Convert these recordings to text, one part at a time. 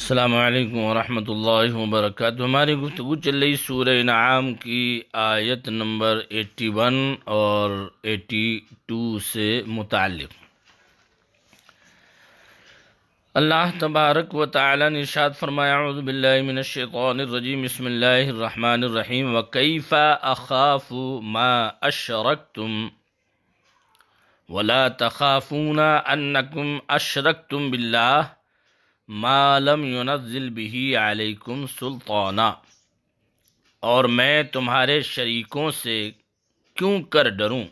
السلام علیکم ورحمۃ اللہ وبرکاتہ۔ ہماری گفتگو چل رہی سورہ انعام کی آیت نمبر 81 اور 82 سے متعلق۔ اللہ تبارک و تعالی نے ارشاد فرمایا: اعوذ باللہ من الشیطان الرجیم، بسم اللہ الرحمن الرحیم، وَكَيْفَ أَخَافُ مَا أَشْرَكْتُمْ وَلَا تَخَافُونَ أَنَّكُمْ أَشْرَكْتُمْ بِاللَّهِ ما لم ينزل به علیکم سلطانا، اور میں تمہارے شریکوں سے کیوں کر ڈروں،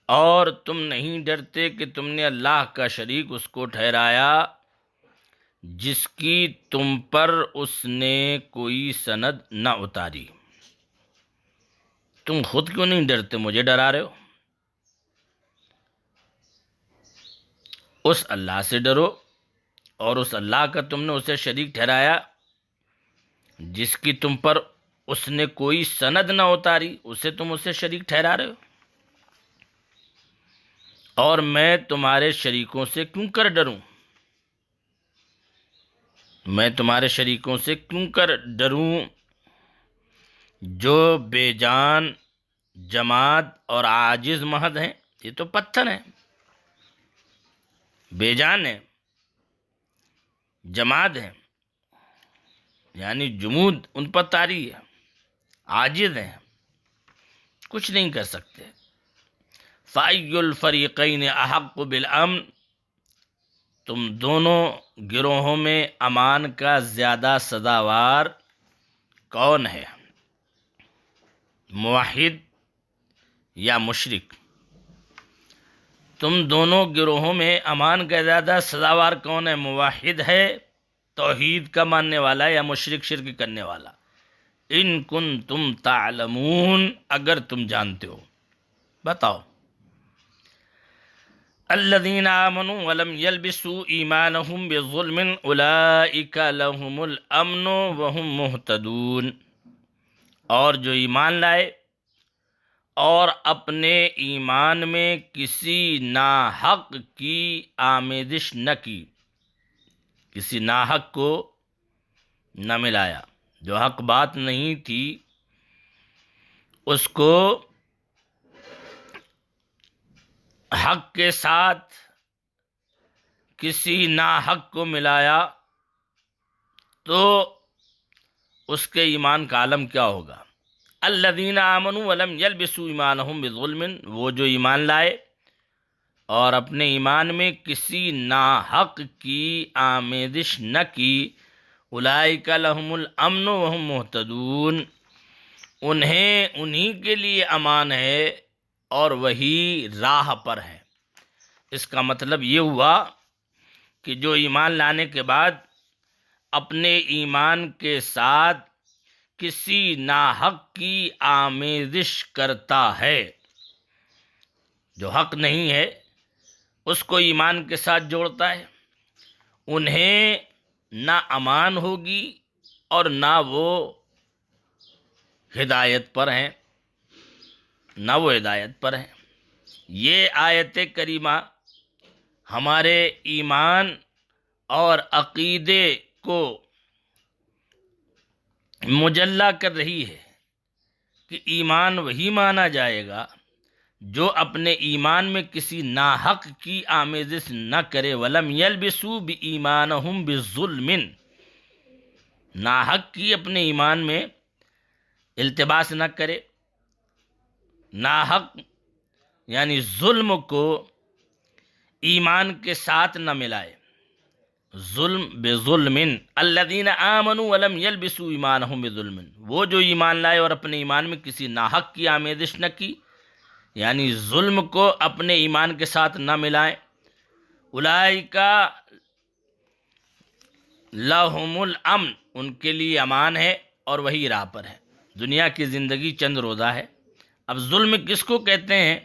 اور تم نہیں ڈرتے کہ تم نے اللہ کا شریک اس کو ٹھہرایا جس کی تم پر اس نے کوئی سند نہ اتاری۔ تم خود کیوں نہیں ڈرتے، مجھے ڈرا رہے ہو؟ اس اللہ سے ڈرو، اور اس اللہ کا تم نے اسے شریک ٹھہرایا جس کی تم پر اس نے کوئی سند نہ اتاری، اسے شریک ٹھہرا رہے ہو۔ اور میں تمہارے شریکوں سے کیوں کر ڈروں، میں تمہارے شریکوں سے کیوں کر ڈروں جو بے جان، جماد اور عاجز محض ہیں۔ یہ تو پتھر ہیں، بے جان ہیں، جماد ہیں، یعنی جمود ان پر طاری ہے، عاجز ہیں، کچھ نہیں کر سکتے۔ فَأَيُّ الْفَرِيقَيْنِ أَحَقُّ بِالْأَمْنِ، تم دونوں گروہوں میں امان کا زیادہ سزاوار کون ہے، موحد یا مشرک؟ تم دونوں گروہوں میں امان کا زیادہ سزاوار کون ہے، موحد ہے توحید کا ماننے والا یا مشرک شرک کرنے والا؟ ان کنتم تعلمون، اگر تم جانتے ہو بتاؤ۔ الذین آمنوا ولم یلبسوا ایمانہم بظلم اولئک لہم الامن وہم مہتدون، اور جو ایمان لائے اور اپنے ایمان میں کسی ناحق کی آمیزش نہ کی، کسی ناحق کو نہ ملایا، جو حق بات نہیں تھی اس کو حق کے ساتھ کسی ناحق کو ملایا، تو اس کے ایمان کا عالم کیا ہوگا؟ الذین آمنوا ولم یلبسوا ایمانہم بظلم، وہ جو ایمان لائے اور اپنے ایمان میں کسی ناحق کی آمیزش نہ کی، اولئک لہم الامن وہم مہتدون، انہی کے لیے امان ہے اور وہی راہ پر ہے۔ اس کا مطلب یہ ہوا کہ جو ایمان لانے کے بعد اپنے ایمان کے ساتھ کسی ناحق کی آمیزش کرتا ہے، جو حق نہیں ہے اس کو ایمان کے ساتھ جوڑتا ہے، انہیں نہ امان ہوگی اور نہ وہ ہدایت پر ہیں، یہ آیت کریمہ ہمارے ایمان اور عقیدے کو مجلی کر رہی ہے کہ ایمان وہی مانا جائے گا جو اپنے ایمان میں کسی ناحق کی آمیزش نہ کرے، وَلَمْ يَلْبِسُوا بِإِيمَانَهُمْ بِظُلْمٍ، ناحق کی اپنے ایمان میں التباس نہ کرے، ناحق یعنی ظلم کو ایمان کے ساتھ نہ ملائے، ظلم بظلم، الذین آمنوا ولم یلبسوا ایمانہم بظلم، وہ جو ایمان لائے اور اپنے ایمان میں کسی ناحق کی آمیزش نہ کی، یعنی ظلم کو اپنے ایمان کے ساتھ نہ ملائیں، اولئک لہم الامن، ان کے لیے امان ہے اور وہی راہ پر ہے۔ دنیا کی زندگی چند روزہ ہے۔ اب ظلم کس کو کہتے ہیں؟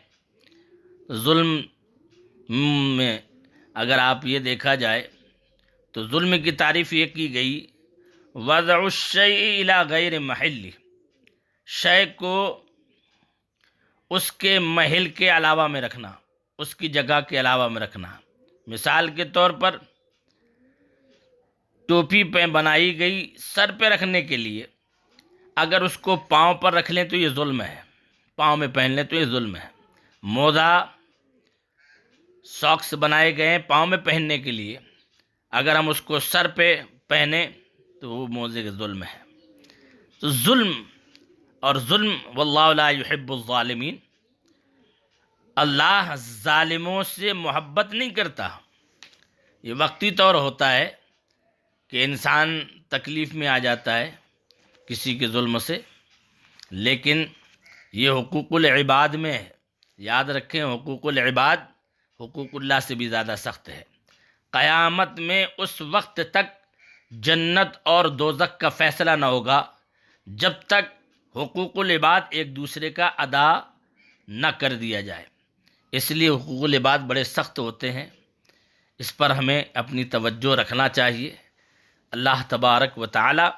ظلم میں اگر آپ یہ دیکھا جائے تو ظلم کی تعریف یہ کی گئی: وضع الشیء الی غیر محلہ، شے کو اس کے محل کے علاوہ میں رکھنا، اس کی جگہ کے علاوہ میں رکھنا۔ مثال کے طور پر ٹوپی پہ بنائی گئی سر پہ رکھنے کے لیے، اگر اس کو پاؤں پر رکھ لیں تو یہ ظلم ہے، پاؤں میں پہن لیں تو یہ ظلم ہے۔ موزہ ساکس بنائے گئے ہیں پاؤں میں پہننے کے لیے، اگر ہم اس کو سر پہ پہنیں تو وہ موزے کے ظلم ہے۔ تو ظلم اور ظلم، واللہ لا یحب الظالمین، اللہ ظالموں سے محبت نہیں کرتا۔ یہ وقتی طور ہوتا ہے کہ انسان تکلیف میں آ جاتا ہے کسی کے ظلم سے، لیکن یہ حقوق العباد میں ہے۔ یاد رکھیں، حقوق العباد حقوق اللہ سے بھی زیادہ سخت ہے۔ قیامت میں اس وقت تک جنت اور دوزخ کا فیصلہ نہ ہوگا جب تک حقوق العباد ایک دوسرے کا ادا نہ کر دیا جائے۔ اس لیے حقوق العباد بڑے سخت ہوتے ہیں، اس پر ہمیں اپنی توجہ رکھنا چاہیے۔ اللہ تبارک و تعالی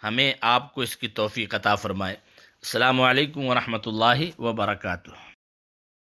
ہمیں آپ کو اس کی توفیق عطا فرمائے۔ السلام علیکم ورحمۃ اللہ وبرکاتہ۔